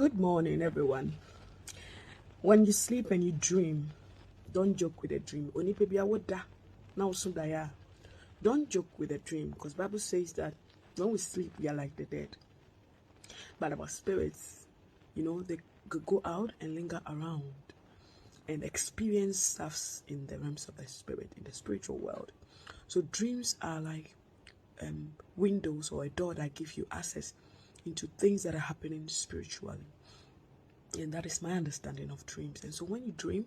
Good morning, everyone. When you sleep and you dream, don't joke with a dream. Oni pebi awoda na osundaya. Don't joke with a dream, because Bible says that when we sleep, we are like the dead. But our spirits, they could go out and linger around and experience stuffs in the realms of the spirit, in the spiritual world. So dreams are like windows or a door that give you access into things that are happening spiritually. And that is my understanding of dreams. And so when you dream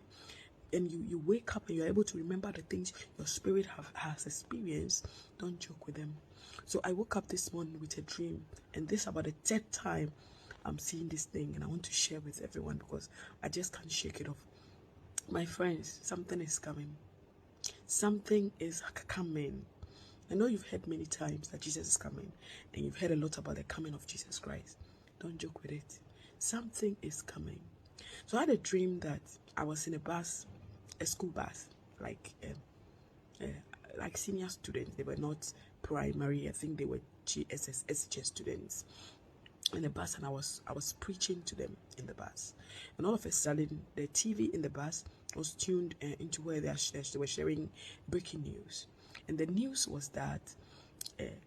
and you wake up and you're able to remember the things your spirit has experienced, don't joke with them. So I woke up this morning with a dream, and this is about the third time I'm seeing this thing, and I want to share with everyone because I just can't shake it off. My friends, something is coming. Something is coming. I know you've heard many times that Jesus is coming, and you've heard a lot about the coming of Jesus Christ. Don't joke with it. Something is coming. So I had a dream that I was in a bus, a school bus, like senior students. They were not primary. I think they were GSS, SHS students in the bus, and I was preaching to them in the bus. And all of a sudden, the TV in the bus was tuned into where they were sharing breaking news. And the news was that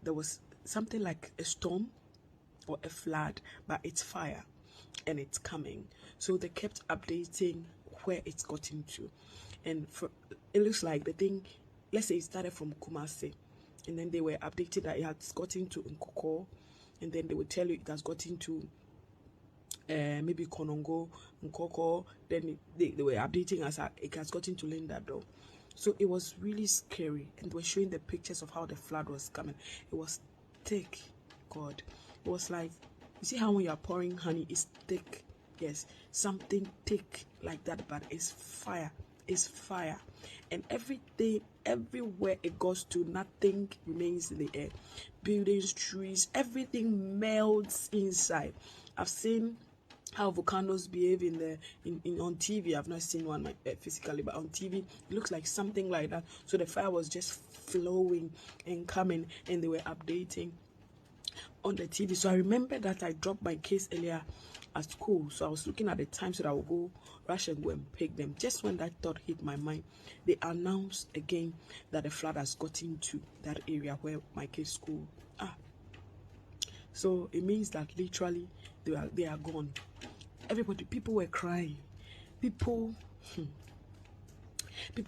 there was something like a storm or a flood, but it's fire and it's coming. So they kept updating where it's got into. And it looks like the thing, let's say it started from Kumasi, and then they were updating that it has gotten to Nkoko, and then they would tell you it has gotten to maybe Konongo, Nkoko, then they were updating us it has gotten to Lindado. So it was really scary, and they were showing the pictures of how the flood was coming. It was thick, God. It was like, you see how when you are pouring honey, it's thick. Yes, something thick like that, but it's fire. It's fire. And everything, everywhere it goes to, nothing remains in the air. Buildings, trees, everything melts inside. I've seen how volcanoes behave on TV. I've not seen one physically, but on TV it looks like something like that. So the fire was just flowing and coming, and they were updating on the TV. So I remember that I dropped my case earlier at school. So I was looking at the time so that I would go rush and go and pick them. Just when that thought hit my mind, they announced again that the flood has got into that area where my case school are. So it means that literally they are gone. People were crying. People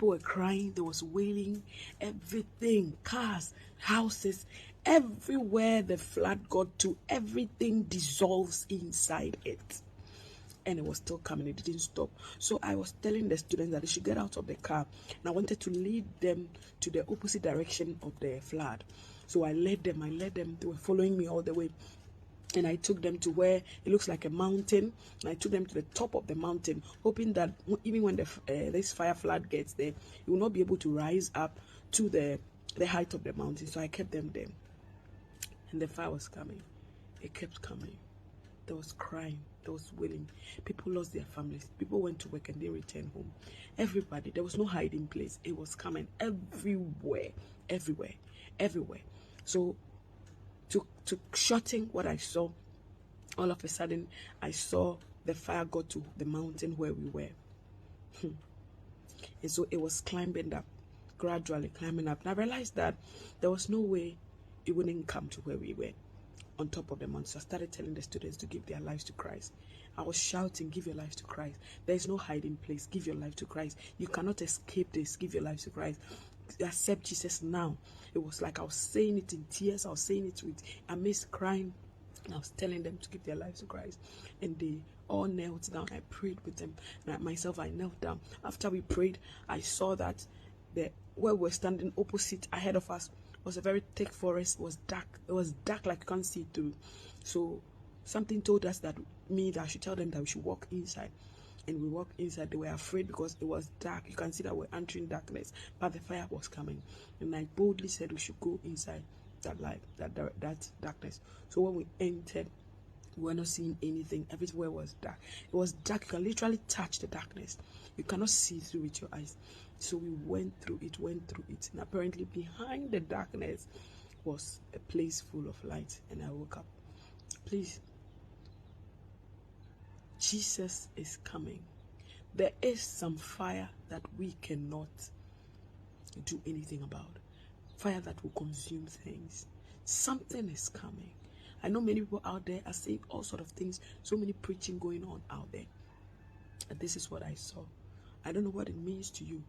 were crying. There was wailing. Everything, cars, houses, everywhere the flood got to, everything dissolves inside it. And it was still coming. It didn't stop. So I was telling the students that they should get out of the car, and I wanted to lead them to the opposite direction of the flood. So I led them. They were following me all the way. And I took them to where it looks like a mountain. And I took them to the top of the mountain, hoping that even when this fire flood gets there, it will not be able to rise up to the height of the mountain. So I kept them there. And the fire was coming. It kept coming. There was crying. There was wailing. People lost their families. People went to work and they returned home. Everybody. There was no hiding place. It was coming everywhere. Everywhere. Everywhere. So to shorten what I saw, all of a sudden I saw the fire got to the mountain where we were. And so it was climbing up, gradually climbing up. And I realized that there was no way it wouldn't come to where we were, on top of the mountain. So I started telling the students to give their lives to Christ. I was shouting, give your lives to Christ. There is no hiding place. Give your life to Christ. You cannot escape this. Give your lives to Christ. Accept Jesus now. It was like I was saying it in tears. I was saying it with amazed crying. And I was telling them to give their lives to Christ. And they all knelt down. I prayed with them. And myself, I knelt down. After we prayed, I saw that where we were standing opposite ahead of us was a very thick forest. It was dark. It was dark like you can't see through. So something told us that I should tell them that we should walk inside. And we walked inside. They were afraid because it was dark. You can see that we're entering darkness, but the fire was coming. And I boldly said we should go inside that light, that darkness. So when we entered, we were not seeing anything. Everywhere was dark. It was dark. You can literally touch the darkness. You cannot see through with your eyes. So we went through it. And apparently behind the darkness was a place full of light. And I woke up. Please, Jesus is coming. There is some fire that we cannot do anything about. Fire that will consume things. Something is coming. I know many people out there are saying all sort of things, so many preaching going on out there. And this is what I saw. I don't know what it means to you,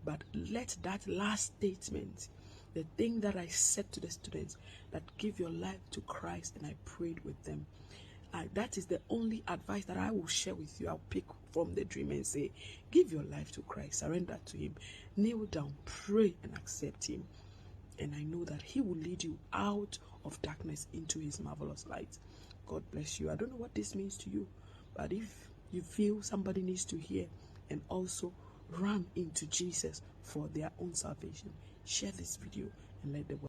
but let that last statement, the thing that I said to the students, that give your life to Christ, and I prayed with them, that is the only advice that I will share with you. I'll pick from the dream and say, give your life to Christ, surrender to him, kneel down, pray, and accept him. And I know that he will lead you out of darkness into his marvelous light. God bless you. I don't know what this means to you, but if you feel somebody needs to hear and also run into Jesus for their own salvation, share this video and let the world